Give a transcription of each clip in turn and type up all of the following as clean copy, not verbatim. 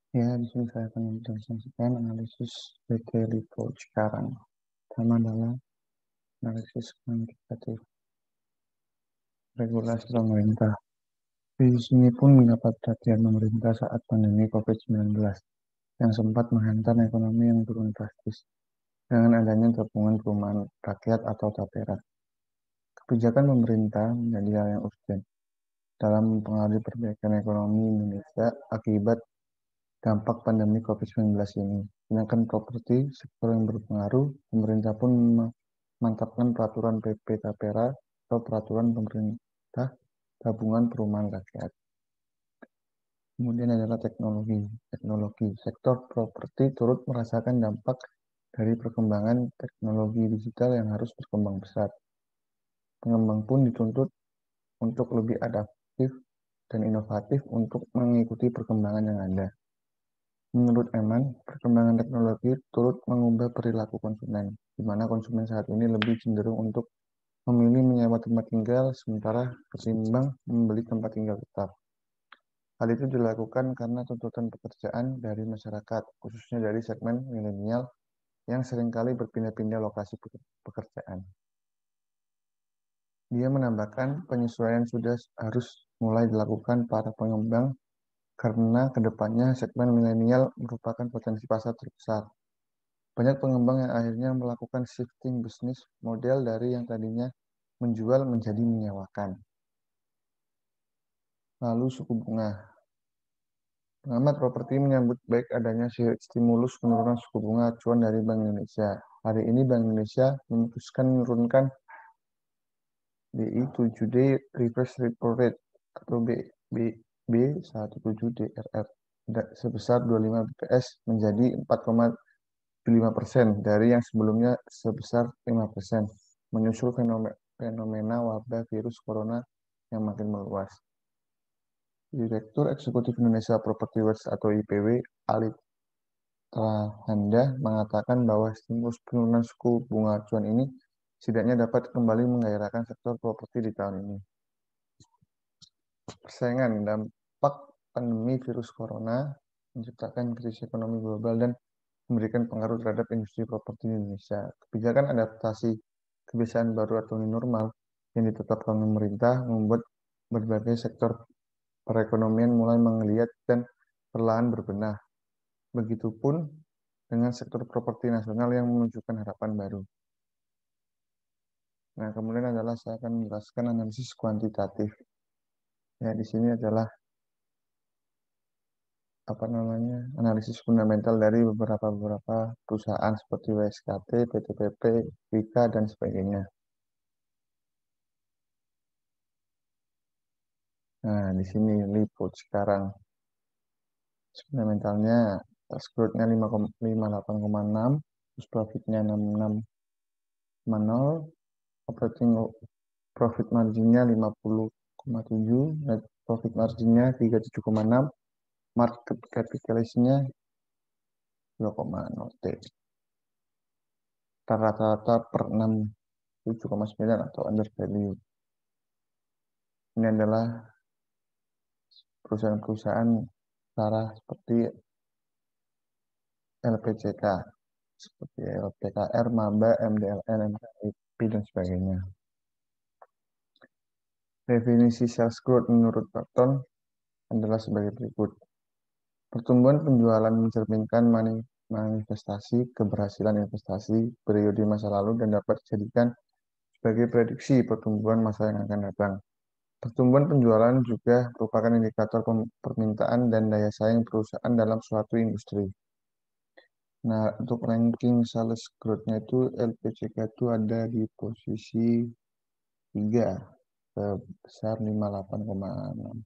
Ya, di sini saya akan mempresentasikan analisis PT Lipo Cikarang. Pertama adalah analisis kuantitatif regulasi pemerintah. Di sini pun mendapat perhatian pemerintah saat pandemi COVID-19 yang sempat menghantam ekonomi yang turun drastis dengan adanya tabungan perumahan rakyat atau TAPERA. Kebijakan pemerintah menjadi hal yang urgent dalam mempengaruhi perbaikan ekonomi Indonesia akibat dampak pandemi COVID-19 ini. Sedangkan properti, sektor yang berpengaruh, pemerintah pun memantapkan peraturan PP Tapera atau peraturan pemerintah tabungan perumahan rakyat. Kemudian adalah teknologi. Sektor properti turut merasakan dampak dari perkembangan teknologi digital yang harus berkembang pesat. Pengembang pun dituntut untuk lebih adaptif dan inovatif untuk mengikuti perkembangan yang ada. Menurut Eman, perkembangan teknologi turut mengubah perilaku konsumen, di mana konsumen saat ini lebih cenderung untuk memilih menyewa tempat tinggal sementara ketimbang membeli tempat tinggal tetap. Hal itu dilakukan karena tuntutan pekerjaan dari masyarakat, khususnya dari segmen milenial yang seringkali berpindah-pindah lokasi pekerjaan. Dia menambahkan penyesuaian sudah harus mulai dilakukan para pengembang karena kedepannya segmen milenial merupakan potensi pasar terbesar. Banyak pengembang yang akhirnya melakukan shifting bisnis model dari yang tadinya menjual menjadi menyewakan. Lalu suku bunga. Pengamat properti menyambut baik adanya stimulus penurunan suku bunga acuan dari Bank Indonesia. Hari ini Bank Indonesia memutuskan menurunkan BI 7D Reverse Repo Rate atau B17DRR sebesar 25 bps menjadi 4,5% dari yang sebelumnya sebesar 5%, menyusul fenomena wabah virus corona yang makin meluas. Direktur Eksekutif Indonesia Property Watch atau IPW, Ali Trahanda, mengatakan bahwa stimulus penurunan suku bunga acuan ini setidaknya dapat kembali menggairahkan sektor properti di tahun ini. Persaingan dampak pandemi virus corona menciptakan krisis ekonomi global dan memberikan pengaruh terhadap industri properti di Indonesia. Kebijakan adaptasi kebiasaan baru atau new normal yang ditetapkan pemerintah membuat berbagai sektor perekonomian mulai menggeliat dan perlahan berbenah. Begitupun dengan sektor properti nasional yang menunjukkan harapan baru. Nah, kemudian adalah saya akan menjelaskan analisis kuantitatif. Ya, di sini adalah analisis fundamental dari beberapa perusahaan seperti WSKT, PTPP, Wika, dan sebagainya. Nah, di sini Lipo sekarang fundamentalnya growth-nya 58,6, terus profitnya 66,0, operating profit marginnya 50,7, net profit marginnya 37,6, market capitalisasinya 2,0 T. Rata-rata per 67,9 atau under value. Ini adalah perusahaan-perusahaan cara seperti LPCK, seperti LPKR, MABA, MDLN, MKIP, dan sebagainya. Definisi sales growth menurut Thornton adalah sebagai berikut. Pertumbuhan penjualan mencerminkan manifestasi keberhasilan investasi periode masa lalu dan dapat dijadikan sebagai prediksi pertumbuhan masa yang akan datang. Pertumbuhan penjualan juga merupakan indikator permintaan dan daya saing perusahaan dalam suatu industri. Nah, untuk ranking sales growth-nya itu LPCK itu ada di posisi 3, sebesar 58,6.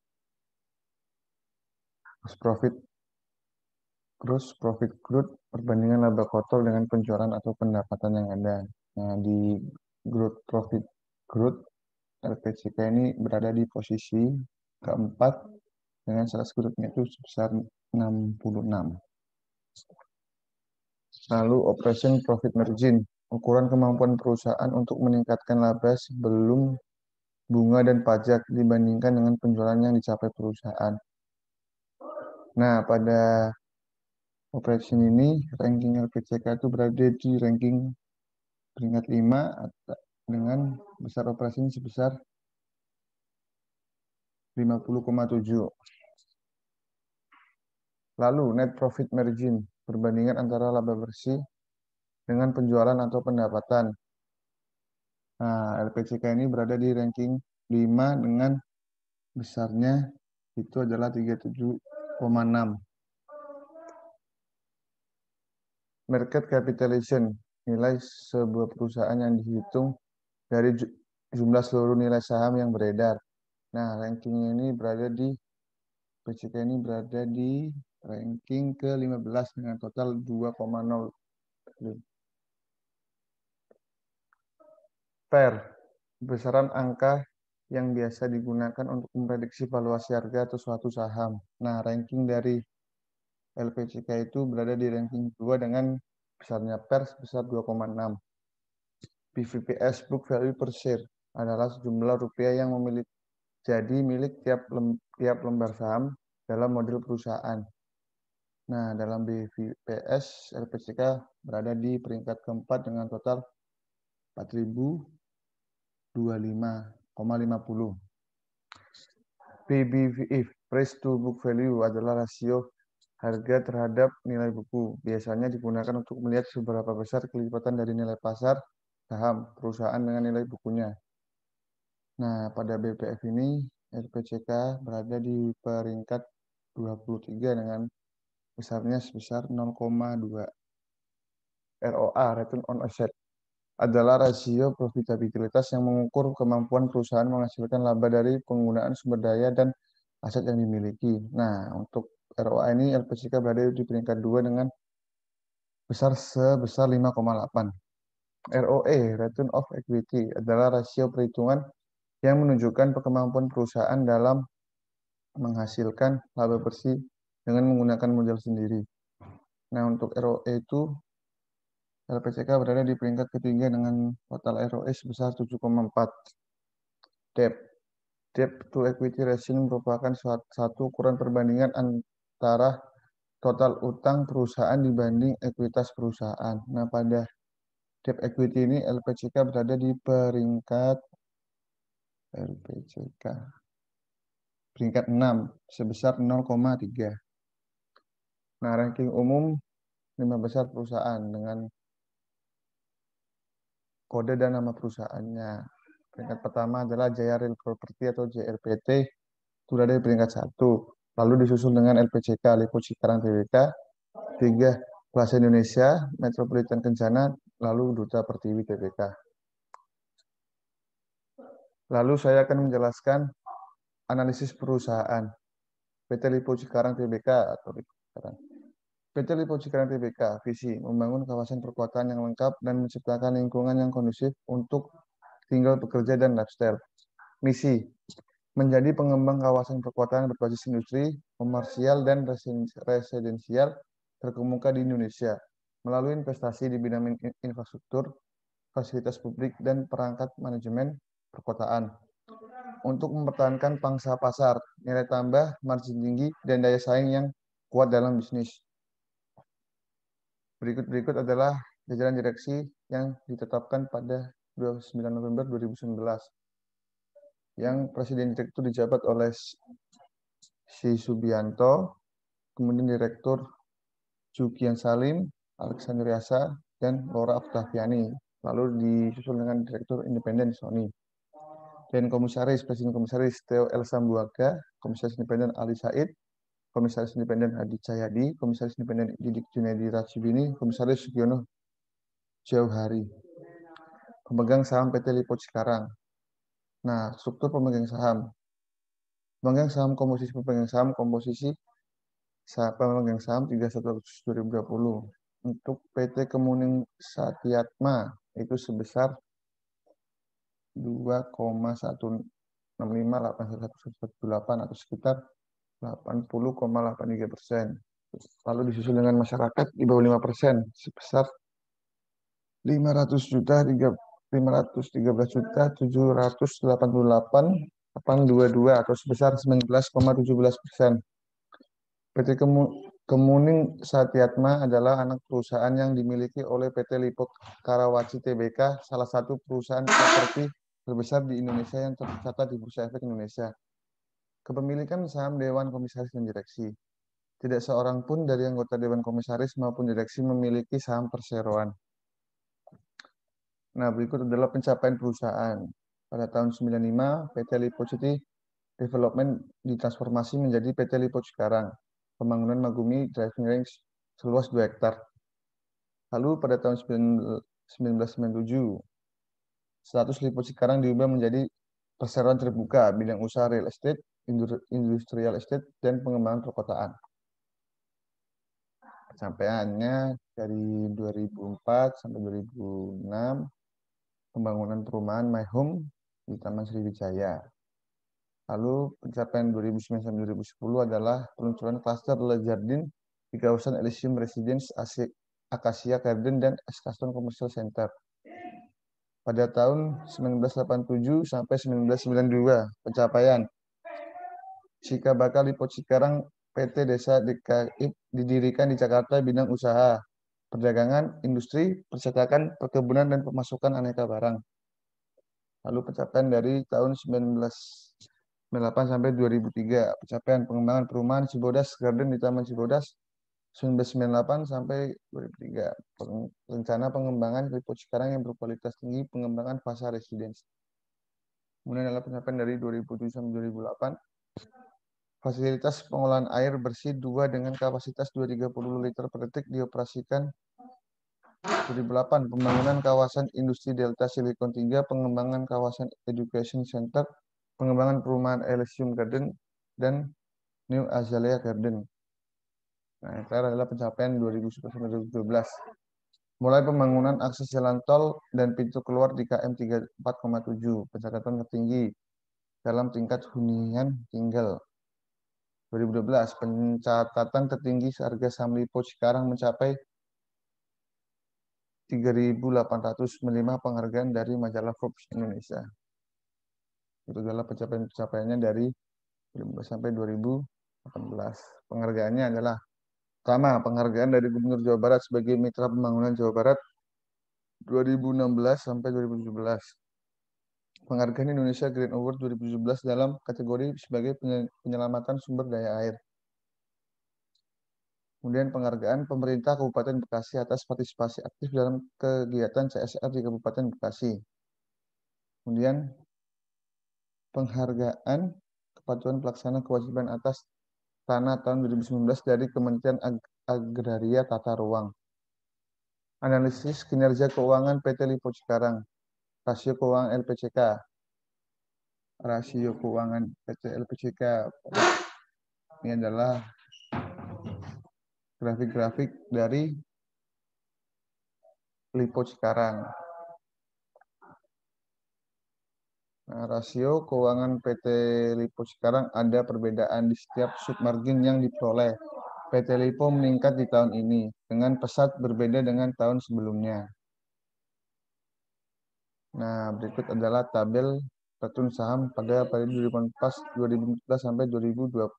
Gross profit growth perbandingan laba kotor dengan penjualan atau pendapatan yang ada. Nah, di gross profit growth LPCK ini berada di posisi keempat dengan sales growth-nya itu sebesar 66. Lalu operation profit margin, ukuran kemampuan perusahaan untuk meningkatkan laba sebelum bunga dan pajak dibandingkan dengan penjualan yang dicapai perusahaan. Nah, pada operation ini, ranking LPCK itu berada di ranking peringkat 5 dengan besar operasi sebesar 50,7. Lalu net profit margin, perbandingan antara laba bersih dengan penjualan atau pendapatan. Nah, LPCK ini berada di ranking 5 dengan besarnya itu adalah 37,6. Market capitalization, nilai sebuah perusahaan yang dihitung dari jumlah seluruh nilai saham yang beredar. Nah, ranking ini berada di PCK ini berada di ranking ke-15 dengan total 2,0 triliun. PER, besaran angka yang biasa digunakan untuk memprediksi valuasi harga atau suatu saham. Nah, ranking dari LPCK itu berada di ranking 2 dengan besarnya PER sebesar 2,6. BVPS, book value per share, adalah sejumlah rupiah yang jadi milik tiap lembar saham dalam model perusahaan. Nah, dalam BVPS, LPCK berada di peringkat keempat dengan total 4.025,50. PBVIF, price to book value, adalah rasio harga terhadap nilai buku. Biasanya digunakan untuk melihat seberapa besar kelipatan dari nilai pasar saham perusahaan dengan nilai bukunya. Nah, pada BPF ini, LPCK berada di peringkat 23 dengan besarnya sebesar 0,2. ROA, Return on Asset, adalah rasio profitabilitas yang mengukur kemampuan perusahaan menghasilkan laba dari penggunaan sumber daya dan aset yang dimiliki. Nah, untuk ROA ini LPCK berada di peringkat 2 dengan sebesar 5,8. ROE, Return of Equity, adalah rasio perhitungan yang menunjukkan kemampuan perusahaan dalam menghasilkan laba bersih dengan menggunakan modal sendiri. Nah, untuk ROE itu LPCK berada di peringkat ketiga dengan total ROE sebesar 7,4. Debt to equity ratio merupakan satu ukuran perbandingan antara total utang perusahaan dibanding ekuitas perusahaan. Nah, pada debt equity ini LPCK berada di peringkat 6 sebesar 0,3. Nah, ranking umum 5 besar perusahaan dengan kode dan nama perusahaannya. Peringkat pertama adalah Jaya Real Property atau JRPT, itu berada di peringkat 1. Lalu disusul dengan LPCK, Lipo Cikarang Tbk, 3 Plaza Indonesia, Metropolitan Kencana, lalu Duta Pertiwi Tbk. Lalu saya akan menjelaskan analisis perusahaan. PT Lipo Cikarang Tbk atau Lipo Cikarang. PT Lipo Cikarang Tbk, visi membangun kawasan perkotaan yang lengkap dan menciptakan lingkungan yang kondusif untuk tinggal, bekerja, dan lifestyle. Misi, menjadi pengembang kawasan perkotaan berbasis industri, komersial, dan residensial terkemuka di Indonesia melalui investasi di bidang infrastruktur, fasilitas publik, dan perangkat manajemen perkotaan. Untuk mempertahankan pangsa pasar, nilai tambah, margin tinggi, dan daya saing yang kuat dalam bisnis. Berikut adalah jajaran direksi yang ditetapkan pada 29 November 2019. Yang presiden direktur dijabat oleh Si Subianto, kemudian direktur Jukian Salim, Alexander Yasa, dan Laura Octaviani. Lalu disusul dengan direktur independen Sony. Dan presiden komisaris Theo El Sambuaga, komisaris independen Ali Said, komisaris independen Hadi Cahyadi, komisaris independen Didik Junedi Racibini, komisaris Sugiono Jauhari. Pemegang saham PT Lipo Cikarang. Nah, struktur pemegang saham. Pemegang saham komposisi 31 Agustus 2020. Untuk PT Kemuning Satyatma itu sebesar 2,1658118 atau sekitar 80,83%. Lalu disusul dengan masyarakat di bawah 5% sebesar 513.788.822 atau sebesar 19,17%. Kemuning Satyatma adalah anak perusahaan yang dimiliki oleh PT Lipo Karawaci Tbk, salah satu perusahaan properti terbesar di Indonesia yang tercatat di Bursa Efek Indonesia. Kepemilikan saham Dewan Komisaris dan Direksi. Tidak seorang pun dari anggota Dewan Komisaris maupun direksi memiliki saham perseroan. Nah, berikut adalah pencapaian perusahaan. Pada tahun 95, PT Lipo City Development ditransformasi menjadi PT Lipo Cikarang. Pembangunan Magumi Driving Range seluas 2 hektar. Lalu pada tahun 1997, status Lipo Cikarang diubah menjadi perseroan terbuka bidang usaha real estate, industrial estate, dan pengembangan perkotaan. Pencapaiannya dari 2004 sampai 2006, pembangunan perumahan My Home di Taman Sriwijaya. Lalu pencapaian 2009 sampai 2010 adalah peluncuran klaster Le Jardin di kawasan Elysium Residence, Acacia Garden, dan Eskaston Commercial Center. Pada tahun 1987 sampai 1992, pencapaian Cikabaka Lipo Cikarang PT Desa DKI didirikan di Jakarta bidang usaha, perdagangan, industri, percetakan, perkebunan, dan pemasukan aneka barang. Lalu pencapaian dari tahun 1998 sampai 2003, pencapaian pengembangan perumahan Cibodas Garden di Taman Cibodas 1998 sampai 2003. Rencana pengembangan Lipo Cikarang yang berkualitas tinggi, pengembangan fasa residence. Kemudian adalah pencapaian dari 2007 sampai 2008. Fasilitas pengolahan air bersih 2 dengan kapasitas 230 liter per detik dioperasikan 2008. Pembangunan kawasan industri Delta Silicon 3, pengembangan kawasan Education Center, pengembangan perumahan Elysium Garden, dan New Azalea Garden. Nah, yang terakhir adalah pencapaian 2011-2012. Mulai pembangunan akses jalan tol dan pintu keluar di KM 34,7, pencatatan tertinggi dalam tingkat hunian tinggal. 2012, pencatatan tertinggi harga saham Lipo Cikarang mencapai 3.805 penghargaan dari majalah Forbes Indonesia. Itu adalah pencapaiannya dari 2012 sampai 2018. Penghargaannya adalah pertama, penghargaan dari Gubernur Jawa Barat sebagai Mitra Pembangunan Jawa Barat 2016 sampai 2017. Penghargaan Indonesia Green Award 2017 dalam kategori sebagai penyelamatan sumber daya air. Kemudian penghargaan pemerintah Kabupaten Bekasi atas partisipasi aktif dalam kegiatan CSR di Kabupaten Bekasi. Kemudian penghargaan kepatuhan pelaksana kewajiban atas tanah tahun 2019 dari Kementerian Agraria Tata Ruang. Analisis kinerja keuangan PT Lipo Cikarang. Rasio keuangan LPCK. Rasio keuangan PT LPCK ini adalah grafik-grafik dari Lipo Cikarang. Nah, rasio keuangan PT Lipo Cikarang ada perbedaan di setiap submargin yang diperoleh. PT Lipo meningkat di tahun ini dengan pesat berbeda dengan tahun sebelumnya. Nah, berikut adalah tabel return saham pada periode 2014 sampai 2020.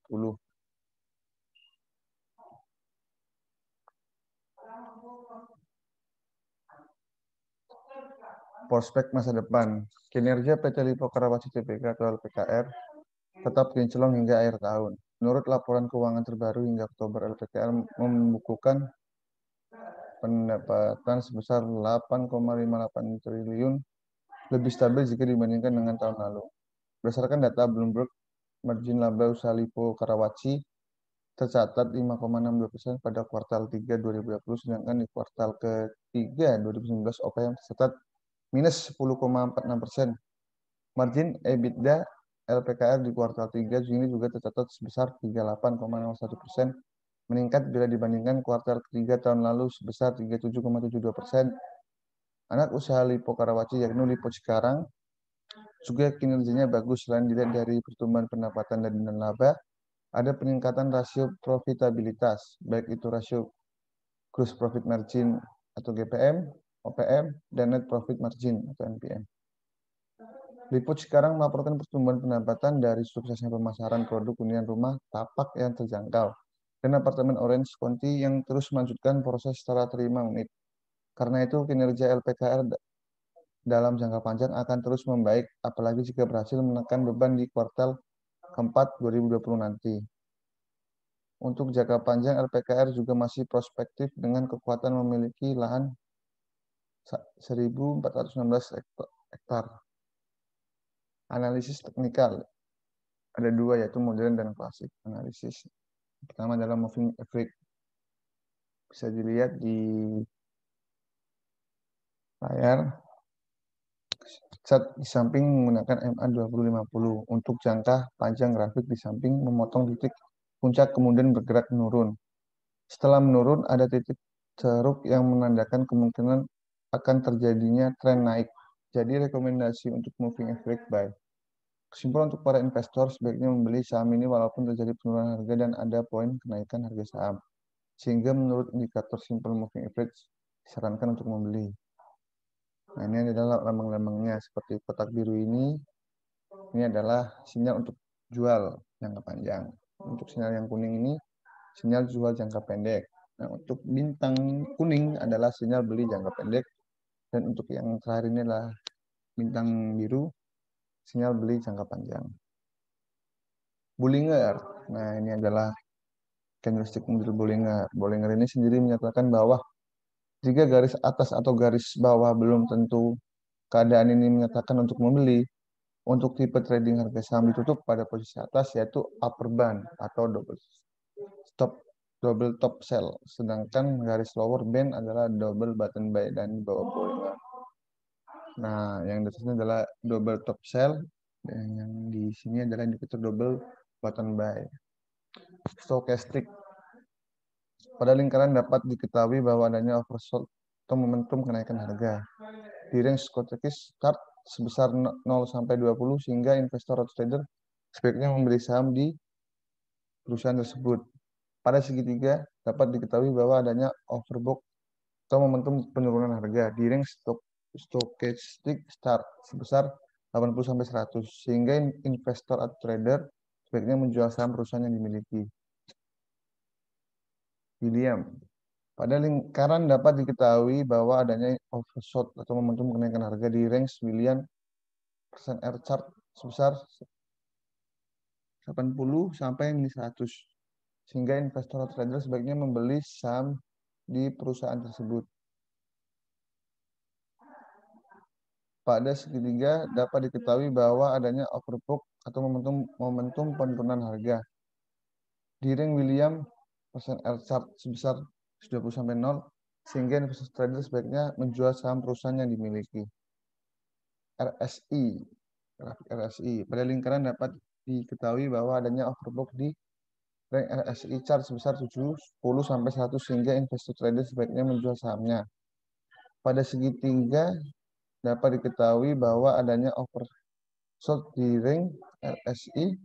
Prospek masa depan. Kinerja PT Lipo Karawaci Tbk atau LPKR tetap kinclong hingga akhir tahun. Menurut laporan keuangan terbaru hingga Oktober, LPKR membukukan pendapatan sebesar 8,58 triliun, lebih stabil jika dibandingkan dengan tahun lalu. Berdasarkan data Bloomberg, margin laba usaha Lipo Karawaci tercatat 5,62% pada kuartal 3 2020, sedangkan di kuartal ketiga 2019 OP yang tercatat minus 10,46%. Margin EBITDA LPKR di kuartal 3 Juni juga tercatat sebesar 38,01%, meningkat bila dibandingkan kuartal ketiga tahun lalu sebesar 37,72%. Anak usaha Lipo Karawaci yakni Lipo Cikarang juga kinerjanya bagus. Selain dilihat dari pertumbuhan pendapatan dan laba, ada peningkatan rasio profitabilitas, baik itu rasio gross profit margin atau GPM, OPM, dan net profit margin atau NPM. Lipo Cikarang melaporkan pertumbuhan pendapatan dari suksesnya pemasaran produk hunian rumah tapak yang terjangkau. dan apartemen Orange County yang terus melanjutkan proses secara terima unit. Karena itu kinerja LPKR dalam jangka panjang akan terus membaik, apalagi jika berhasil menekan beban di kuartal keempat 2020 nanti. Untuk jangka panjang, LPKR juga masih prospektif dengan kekuatan memiliki lahan 1.416 hektar. Analisis teknikal ada dua, yaitu modern dan klasik. Analisis pertama adalah moving average. Bisa dilihat di layar. Chart di samping menggunakan MA 2050. Untuk jangka panjang grafik di samping memotong titik puncak kemudian bergerak menurun. Setelah menurun, ada titik ceruk yang menandakan kemungkinan akan terjadinya tren naik. Jadi rekomendasi untuk moving average buy. Kesimpulan untuk para investor, sebaiknya membeli saham ini walaupun terjadi penurunan harga dan ada poin kenaikan harga saham. Sehingga menurut indikator simple moving average, disarankan untuk membeli. Nah, ini adalah lambang-lambangnya seperti kotak biru ini. Ini adalah sinyal untuk jual jangka panjang. Untuk sinyal yang kuning ini, sinyal jual jangka pendek. Nah, untuk bintang kuning adalah sinyal beli jangka pendek. Dan untuk yang terakhir ini adalah bintang biru, sinyal beli jangka panjang. Bollinger. Nah, ini adalah candlestick model Bollinger. Bollinger ini sendiri menyatakan bahwa jika garis atas atau garis bawah belum tentu keadaan ini menyatakan untuk membeli, untuk tipe trading harga saham ditutup pada posisi atas yaitu upper band atau double top sell, sedangkan garis lower band adalah double bottom buy dan di bawah Bollinger. Nah, yang di sini adalah double top sell dan yang di sini adalah indikator double bottom buy. Stochastic. Pada lingkaran dapat diketahui bahwa adanya oversold atau momentum kenaikan harga. Di range stochastic start sebesar 0 sampai 20 sehingga investor atau trader sebaiknya membeli saham di perusahaan tersebut. Pada segitiga dapat diketahui bahwa adanya overbought atau momentum penurunan harga di range stochastic start sebesar 80 sampai 100 sehingga investor atau trader sebaiknya menjual saham perusahaan yang dimiliki. William. Pada lingkaran dapat diketahui bahwa adanya overshot atau momentum kenaikan harga di range William persen R chart sebesar 80 sampai 100 sehingga investor atau trader sebaiknya membeli saham di perusahaan tersebut. Pada segitiga dapat diketahui bahwa adanya overbought atau momentum penurunan harga di range William persen R chart sebesar 20 sampai 0 sehingga investor trader sebaiknya menjual saham perusahaan yang dimiliki. RSI. Grafik RSI. Pada lingkaran dapat diketahui bahwa adanya overbought di rank RSI chart sebesar 70 sampai 100 sehingga investor trader sebaiknya menjual sahamnya. Pada segitiga dapat diketahui bahwa adanya oversold di rank RSI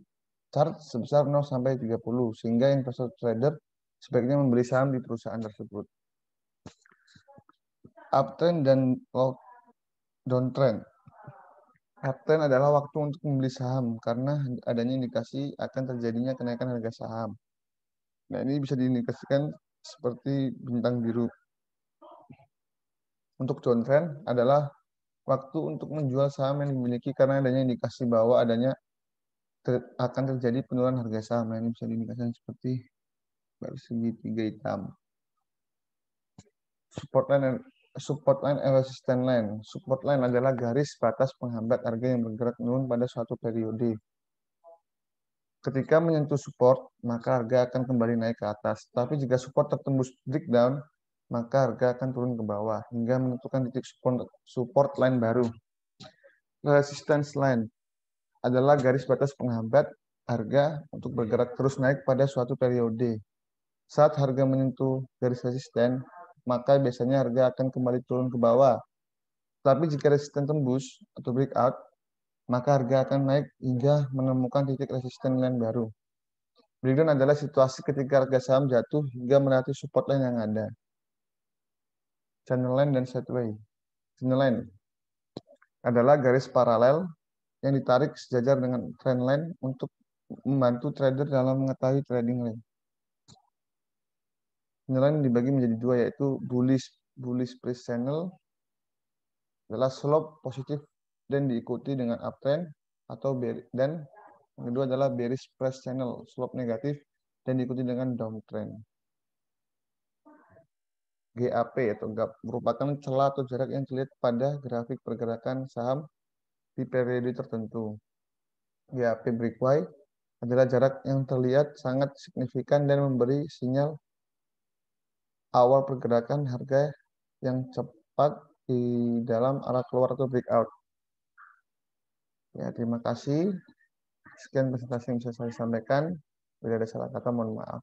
chart sebesar 0 sampai 30 sehingga investor trader sebaiknya membeli saham di perusahaan tersebut. Uptrend dan downtrend. Uptrend adalah waktu untuk membeli saham karena adanya indikasi akan terjadinya kenaikan harga saham. Nah, ini bisa diindikasikan seperti bintang biru. Untuk downtrend adalah waktu untuk menjual saham yang dimiliki karena adanya indikasi bahwa akan terjadi penurunan harga saham. Nah, ini bisa diindikasikan seperti garis segitiga hitam. Support line and resistance line. Support line adalah garis batas penghambat harga yang bergerak menurun pada suatu periode. Ketika menyentuh support, maka harga akan kembali naik ke atas. Tapi jika support tertembus breakdown, maka harga akan turun ke bawah hingga menentukan titik support line baru. Resistance line adalah garis batas penghambat harga untuk bergerak terus naik pada suatu periode. Saat harga menyentuh garis resisten, maka biasanya harga akan kembali turun ke bawah. Tapi jika resisten tembus atau breakout, maka harga akan naik hingga menemukan titik resisten line baru. Breakdown adalah situasi ketika harga saham jatuh hingga melewati support line yang ada. Channel line dan sideway. Channel line adalah garis paralel yang ditarik sejajar dengan trend line untuk membantu trader dalam mengetahui trading line. Penilaian dibagi menjadi dua, yaitu bullish price channel adalah slope positif dan diikuti dengan uptrend, dan yang kedua adalah bearish price channel, slope negatif dan diikuti dengan downtrend. GAP atau gap merupakan celah atau jarak yang terlihat pada grafik pergerakan saham di periode tertentu. GAP breakaway adalah jarak yang terlihat sangat signifikan dan memberi sinyal awal pergerakan harga yang cepat di dalam arah keluar atau breakout. Ya, terima kasih. Sekian presentasi yang bisa saya sampaikan. Bila ada salah kata, mohon maaf.